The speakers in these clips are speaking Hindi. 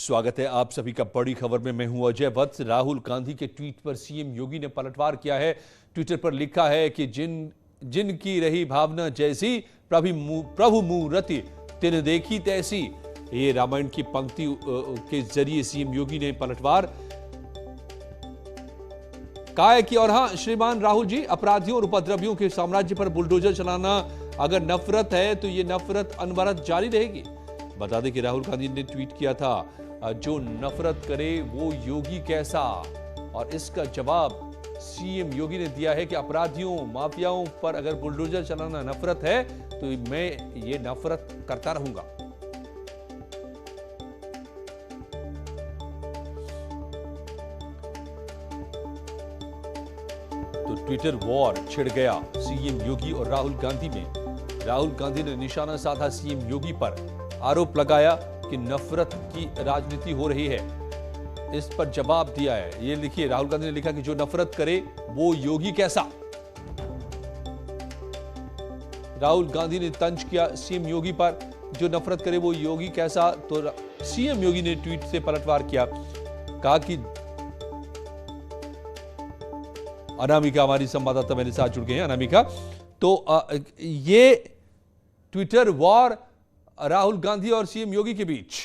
स्वागत है आप सभी का बड़ी खबर में। मैं हूं अजय वत्स। राहुल गांधी के ट्वीट पर सीएम योगी ने पलटवार किया है। ट्विटर पर लिखा है कि जिनकी रही भावना जैसी प्रभु मूर्ति तिन देखी तैसी। ये रामायण की पंक्ति के जरिए सीएम योगी ने पलटवार कहा है कि और हां श्रीमान राहुल जी, अपराधियों और उपद्रवियों के साम्राज्य पर बुलडोजर चलाना अगर नफरत है तो ये नफरत अनवरत जारी रहेगी। बता दें कि राहुल गांधी ने ट्वीट किया था, जो नफरत करे वो योगी कैसा, और इसका जवाब सीएम योगी ने दिया है कि अपराधियों माफियाओं पर अगर बुलडोजर चलाना नफरत है तो मैं ये नफरत करता रहूंगा। तो ट्विटर वॉर छिड़ गया सीएम योगी और राहुल गांधी में। राहुल गांधी ने निशाना साधा सीएम योगी पर, आरोप लगाया कि नफरत की राजनीति हो रही है। इस पर जवाब दिया है, ये लिखिए, राहुल गांधी ने लिखा कि जो नफरत करे वो योगी कैसा। राहुल गांधी ने तंज किया सीएम योगी पर, जो नफरत करे वो योगी कैसा। तो सीएम योगी ने ट्वीट से पलटवार किया, कहा कि अनामिका हमारी संवाददाता मेरे साथ जुड़ गए हैं। अनामिका, तो ये ट्विटर वॉर राहुल गांधी और सीएम योगी के बीच।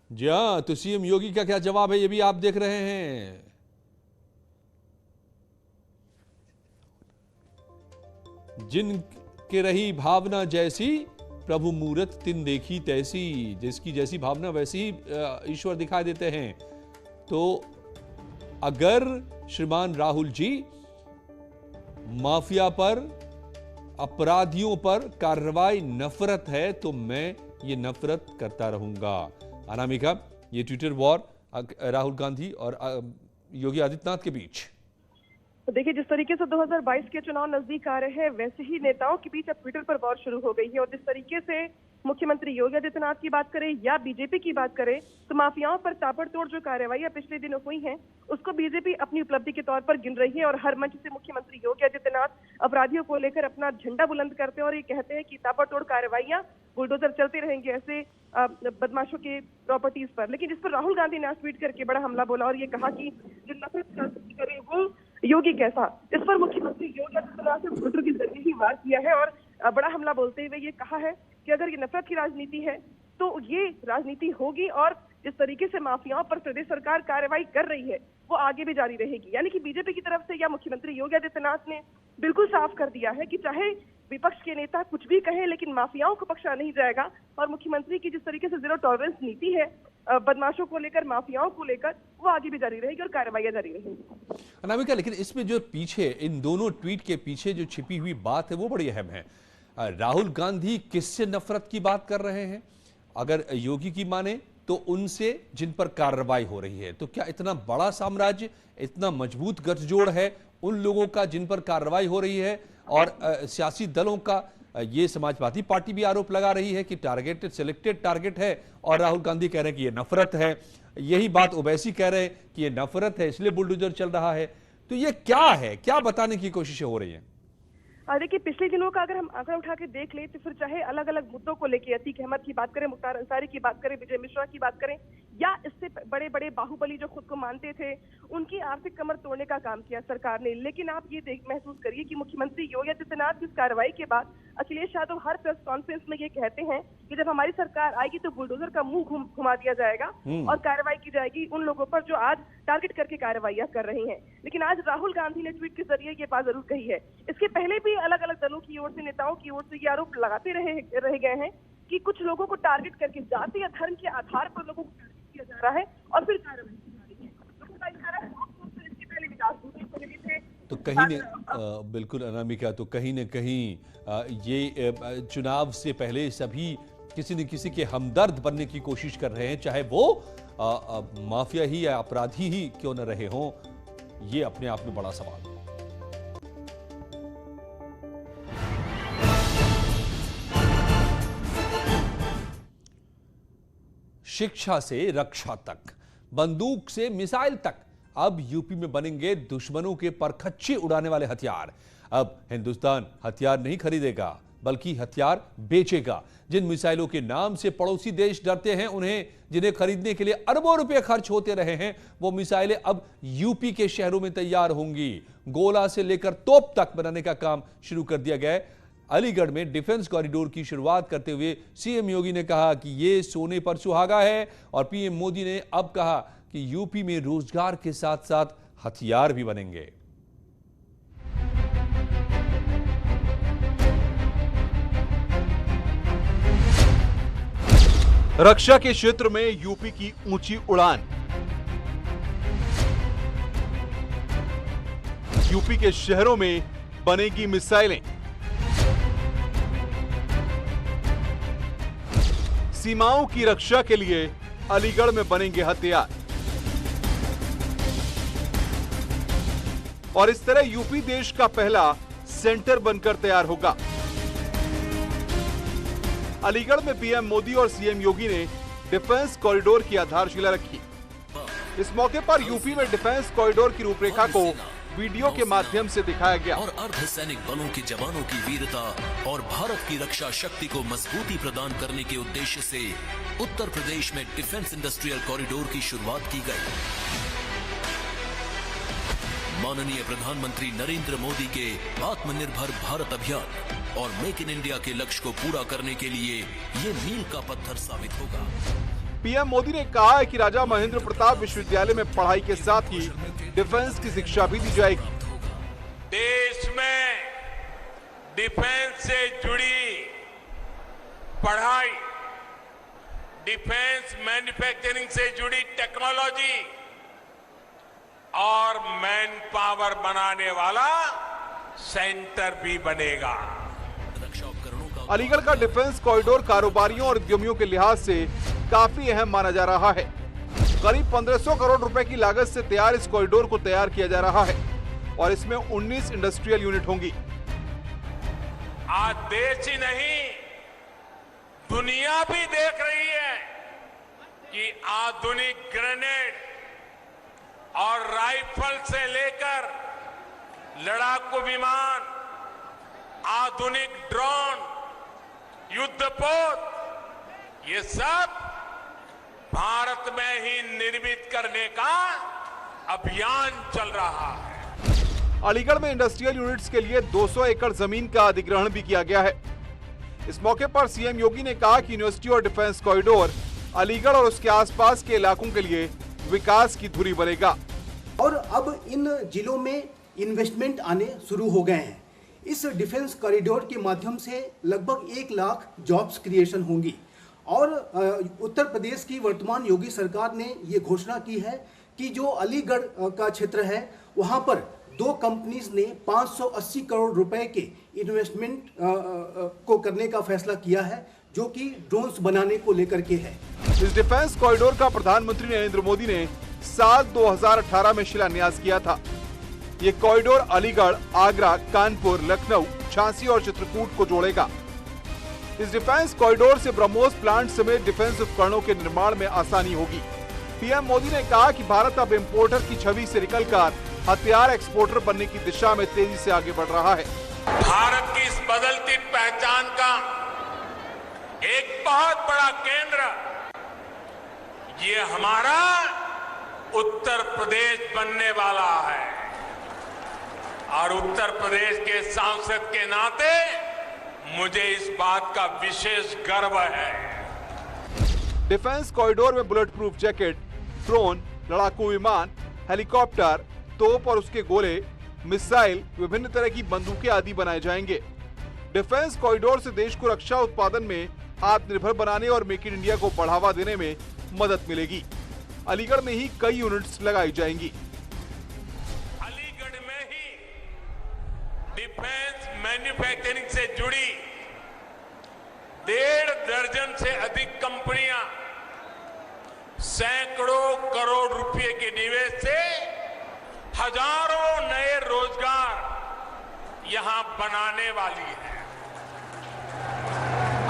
जी हां, तो सीएम योगी का क्या जवाब है ये भी आप देख रहे हैं। जिनके रही भावना जैसी प्रभु मूरत तिन देखी तैसी। जिसकी जैसी भावना वैसी ईश्वर दिखाई देते हैं। तो अगर श्रीमान राहुल जी माफिया पर, अपराधियों पर कार्रवाई नफरत है तो मैं ये नफरत करता रहूंगा। अनामिका, ये ट्विटर वॉर राहुल गांधी और योगी आदित्यनाथ के बीच। तो देखिए, जिस तरीके से 2022 के चुनाव नजदीक आ रहे हैं, वैसे ही नेताओं के बीच अब ट्विटर पर वॉर शुरू हो गई है। और जिस तरीके से मुख्यमंत्री योगी आदित्यनाथ की बात करें या बीजेपी की बात करें, तो माफियाओं पर ताबड़तोड़ जो कार्रवाइयां पिछले दिनों हुई हैं, उसको बीजेपी अपनी उपलब्धि के तौर पर गिन रही है। और हर मंच से मुख्यमंत्री योगी आदित्यनाथ अपराधियों को लेकर अपना झंडा बुलंद करते हैं और ये कहते हैं कि ताबड़तोड़ कार्रवाइयां, बुलडोजर चलते रहेंगे ऐसे बदमाशों के प्रॉपर्टीज पर। लेकिन जिस पर राहुल गांधी ने आज ट्वीट करके बड़ा हमला बोला और ये कहा कि जो नफरत करे वो योगी कैसा। इस पर मुख्यमंत्री योगी आदित्यनाथ ने ट्विटर के जरिए ही वार किया है और बड़ा हमला बोलते हुए ये कहा है कि अगर ये नफरत की राजनीति है तो ये राजनीति होगी और जिस तरीके से माफियाओं पर प्रदेश सरकार कार्रवाई कर रही है वो आगे भी जारी रहेगी। यानी कि बीजेपी की तरफ से या मुख्यमंत्री योगी आदित्यनाथ ने बिल्कुल साफ कर दिया है कि चाहे विपक्ष के नेता कुछ भी कहें, लेकिन माफियाओं को बख्शा नहीं जाएगा। और मुख्यमंत्री की जिस तरीके से जीरो टॉलरेंस नीति है बदमाशों को लेकर, माफियाओं को लेकर, वो आगे भी जारी रहेगी और कार्रवाइयां जारी रहेंगी। अनामिका, लेकिन इसमें जो पीछे, इन दोनों ट्वीट के पीछे जो छिपी हुई बात है वो बड़ी अहम है। राहुल गांधी किससे नफरत की बात कर रहे हैं? अगर योगी की माने तो उनसे जिन पर कार्रवाई हो रही है। तो क्या इतना बड़ा साम्राज्य, इतना मजबूत गठजोड़ है उन लोगों का जिन पर कार्रवाई हो रही है? और सियासी दलों का, ये समाजवादी पार्टी भी आरोप लगा रही है कि टारगेटेड, सिलेक्टेड टारगेट है, और राहुल गांधी कह रहे हैं कि ये नफरत है। यही बात ओवैसी कह रहे हैं कि ये नफरत है इसलिए बुलडोजर चल रहा है। तो ये क्या है, क्या बताने की कोशिशें हो रही हैं? देखिए, पिछले दिनों का अगर हम आंकड़ा उठा के देख लें तो फिर चाहे अलग अलग मुद्दों को लेकर अतीक अहमद की बात करें, मुख्तार अंसारी की बात करें, विजय मिश्रा की बात करें, या इससे बड़े बड़े बाहुबली जो खुद को मानते थे, उनकी आर्थिक कमर तोड़ने का काम किया सरकार ने। लेकिन आप ये महसूस करिए कि मुख्यमंत्री योगी आदित्यनाथ की इस कार्रवाई के बाद अखिलेश यादव हर प्रेस कॉन्फ्रेंस में ये कहते हैं कि जब हमारी सरकार आएगी तो बुलडोजर का मुंह घुमा दिया जाएगा और कार्रवाई की जाएगी उन लोगों पर जो आज टारगेट करके कार्रवाइयां कर रही हैं। लेकिन आज राहुल गांधी ने ट्वीट के जरिए ये बात जरूर कही है। इसके पहले भी अलग अलग दलों की ओर से, नेताओं की ओर से ये आरोप लगाते रह गए हैं कि कुछ लोगों को टारगेट करके जाति या धर्म के आधार पर लोगों को टारगेट किया जा रहा है और फिर कार्रवाई की जा रही है। इसके पहले विकास दुबे को भी थे। तो कहीं न बिल्कुल अनामिका, तो कहीं न कहीं ये चुनाव से पहले सभी किसी न किसी के हमदर्द बनने की कोशिश कर रहे हैं, चाहे वो माफिया ही या अपराधी ही क्यों न रहे हों। ये अपने आप में बड़ा सवाल है। शिक्षा से रक्षा तक, बंदूक से मिसाइल तक, अब यूपी में बनेंगे दुश्मनों के परखच्चे उड़ाने वाले हथियार। अब हिंदुस्तान हथियार नहीं खरीदेगा बल्कि हथियार बेचेगा। जिन मिसाइलों के नाम से पड़ोसी देश डरते हैं, उन्हें जिन्हें खरीदने के लिए अरबों रुपए खर्च होते रहे हैं, वो मिसाइलें अब यूपी के शहरों में तैयार होंगी। गोला से लेकर तोप तक बनाने का काम शुरू कर दिया गया है। अलीगढ़ में डिफेंस कॉरिडोर की शुरुआत करते हुए सीएम योगी ने कहा कि यह सोने पर सुहागा है और पीएम मोदी ने अब कहा कि यूपी में रोजगार के साथ साथ हथियार भी बनेंगे। रक्षा के क्षेत्र में यूपी की ऊंची उड़ान। यूपी के शहरों में बनेगी मिसाइलें। सीमाओं की रक्षा के लिए अलीगढ़ में बनेंगे हथियार। और इस तरह यूपी देश का पहला सेंटर बनकर तैयार होगा। अलीगढ़ में पीएम मोदी और सीएम योगी ने डिफेंस कॉरिडोर की आधारशिला रखी। इस मौके पर यूपी में डिफेंस कॉरिडोर की रूपरेखा को वीडियो के माध्यम से दिखाया गया। और अर्धसैनिक बलों के जवानों की वीरता और भारत की रक्षा शक्ति को मजबूती प्रदान करने के उद्देश्य से उत्तर प्रदेश में डिफेंस इंडस्ट्रियल कॉरिडोर की शुरुआत की गई। माननीय प्रधानमंत्री नरेंद्र मोदी के आत्मनिर्भर भारत अभियान और मेक इन इंडिया के लक्ष्य को पूरा करने के लिए ये मील का पत्थर साबित होगा। पीएम मोदी ने कहा है कि राजा महेंद्र प्रताप विश्वविद्यालय में पढ़ाई के साथ ही डिफेंस की शिक्षा भी दी जाएगी। देश में डिफेंस से जुड़ी पढ़ाई, डिफेंस मैन्युफैक्चरिंग से जुड़ी टेक्नोलॉजी और मैन पावर बनाने वाला सेंटर भी बनेगा। अलीगढ़ का डिफेंस कॉरिडोर कारोबारियों और उद्यमियों के लिहाज से काफी अहम माना जा रहा है। करीब 1500 करोड़ रुपए की लागत से तैयार इस कॉरिडोर को तैयार किया जा रहा है और इसमें 19 इंडस्ट्रियल यूनिट होंगी। आज देश ही नहीं, दुनिया भी देख रही है कि आधुनिक ग्रेनेड और राइफल से लेकर लड़ाकू विमान, आधुनिक ड्रोन, युद्धपोत, ये सब भारत में ही निर्मित करने का अभियान चल रहा है। अलीगढ़ में इंडस्ट्रियल यूनिट्स के लिए 200 एकड़ जमीन का अधिग्रहण भी किया गया है। इस मौके पर सीएम योगी ने कहा कि यूनिवर्सिटी और डिफेंस कॉरिडोर अलीगढ़ और उसके आसपास के इलाकों के लिए विकास की धुरी बनेगा। और अब इन जिलों में इन्वेस्टमेंट आने शुरू हो गए हैं। इस डिफेंस कॉरिडोर के माध्यम से लगभग 1 लाख जॉब्स क्रिएशन होंगी। और उत्तर प्रदेश की वर्तमान योगी सरकार ने ये घोषणा की है कि जो अलीगढ़ का क्षेत्र है, वहाँ पर 2 कंपनीज ने 580 करोड़ रुपए के इन्वेस्टमेंट को करने का फैसला किया है, जो कि ड्रोन्स बनाने को लेकर के है। इस डिफेंस कॉरिडोर का प्रधानमंत्री नरेंद्र मोदी ने साल 2018 में शिलान्यास किया था। ये कॉरिडोर अलीगढ़, आगरा, कानपुर, लखनऊ, झांसी और चित्रकूट को जोड़ेगा। इस डिफेंस कॉरिडोर से ब्रह्मोस प्लांट समेत डिफेंस उपकरणों के निर्माण में आसानी होगी। पीएम मोदी ने कहा कि भारत अब इंपोर्टर की छवि से निकलकर हथियार एक्सपोर्टर बनने की दिशा में तेजी से आगे बढ़ रहा है। भारत की इस बदलती पहचान का एक बहुत बड़ा केंद्र ये हमारा उत्तर प्रदेश बनने वाला है और उत्तर प्रदेश के सांसद के नाते मुझे इस बात का विशेष गर्व है। डिफेंस कॉरिडोर में बुलेट प्रूफ जैकेट, ड्रोन, लड़ाकू विमान, हेलीकॉप्टर, तोप और उसके गोले, मिसाइल, विभिन्न तरह की बंदूकें आदि बनाए जाएंगे। डिफेंस कॉरिडोर से देश को रक्षा उत्पादन में आत्मनिर्भर बनाने और मेक इन इंडिया को बढ़ावा देने में मदद मिलेगी। अलीगढ़ में ही कई यूनिट्स लगाई जाएंगी। अलीगढ़ में ही डिफेंस मैन्युफैक्चरिंग से जुड़ी 1.5 दर्जन से अधिक कंपनियां सैकड़ों करोड़ रुपए के निवेश से हजारों नए रोजगार यहां बनाने वाली है।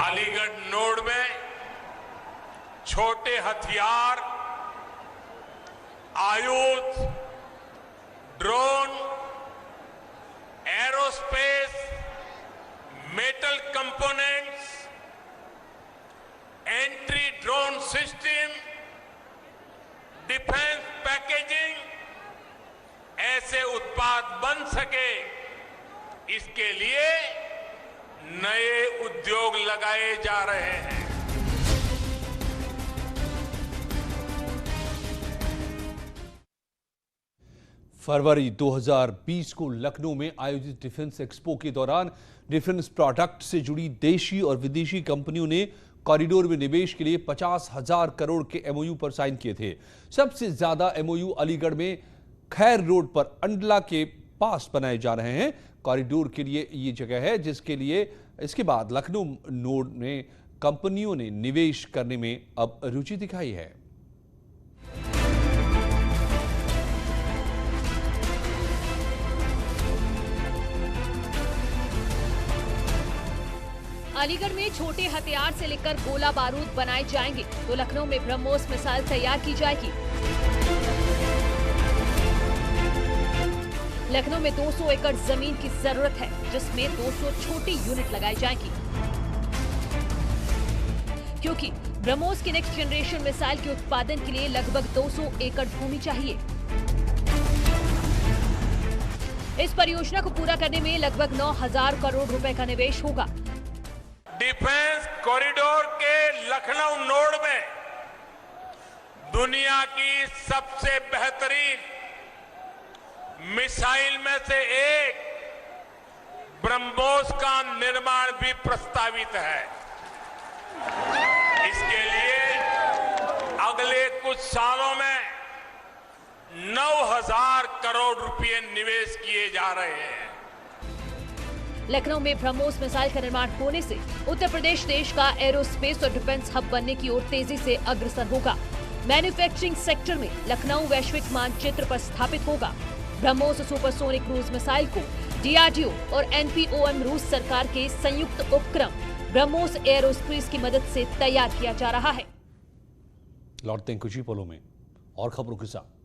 अलीगढ़ नोड में छोटे हथियार, आयुध, drone, aerospace, metal components, entry drone system, defence packaging, ऐसे उत्पाद बन सके, इसके लिए नए उद्योग लगाए जा रहे हैं। फरवरी 2020 को लखनऊ में आयोजित डिफेंस एक्सपो के दौरान डिफेंस प्रोडक्ट से जुड़ी देशी और विदेशी कंपनियों ने कॉरिडोर में निवेश के लिए 50,000 करोड़ के एमओयू पर साइन किए थे। सबसे ज्यादा एमओयू अलीगढ़ में खैर रोड पर अंडला के पास बनाए जा रहे हैं। कॉरिडोर के लिए ये जगह है जिसके लिए इसके बाद लखनऊ नोड में कंपनियों ने निवेश करने में अब रुचि दिखाई है। अलीगढ़ में छोटे हथियार से लेकर गोला बारूद बनाए जाएंगे तो लखनऊ में ब्रह्मोस मिसाइल तैयार की जाएगी। लखनऊ में 200 एकड़ जमीन की जरूरत है जिसमें 200 छोटी यूनिट लगाई जाएंगी क्योंकि ब्रह्मोस की नेक्स्ट जनरेशन मिसाइल के उत्पादन के लिए लगभग 200 एकड़ भूमि चाहिए। इस परियोजना को पूरा करने में लगभग 9,000 करोड़ रुपए का निवेश होगा। डिफेंस कॉरिडोर के लखनऊ नोड में दुनिया की सबसे बेहतरीन मिसाइल में से एक ब्रह्मोस का निर्माण भी प्रस्तावित है। इसके लिए अगले कुछ सालों में 9,000 करोड़ रुपए निवेश किए जा रहे हैं। लखनऊ में ब्रह्मोस मिसाइल का निर्माण होने से उत्तर प्रदेश देश का एरोस्पेस और डिफेंस हब बनने की ओर तेजी से अग्रसर होगा। मैन्युफैक्चरिंग सेक्टर में लखनऊ वैश्विक मानचित्र पर स्थापित होगा। ब्रह्मोस सुपरसोनिक क्रूज मिसाइल को डीआरडीओ और एनपीओएम रूस सरकार के संयुक्त उपक्रम ब्रह्मोस एरोस्पेस की मदद से तैयार किया जा रहा है। लौटते हैं कुछ ही पलों में और खबरों के साथ।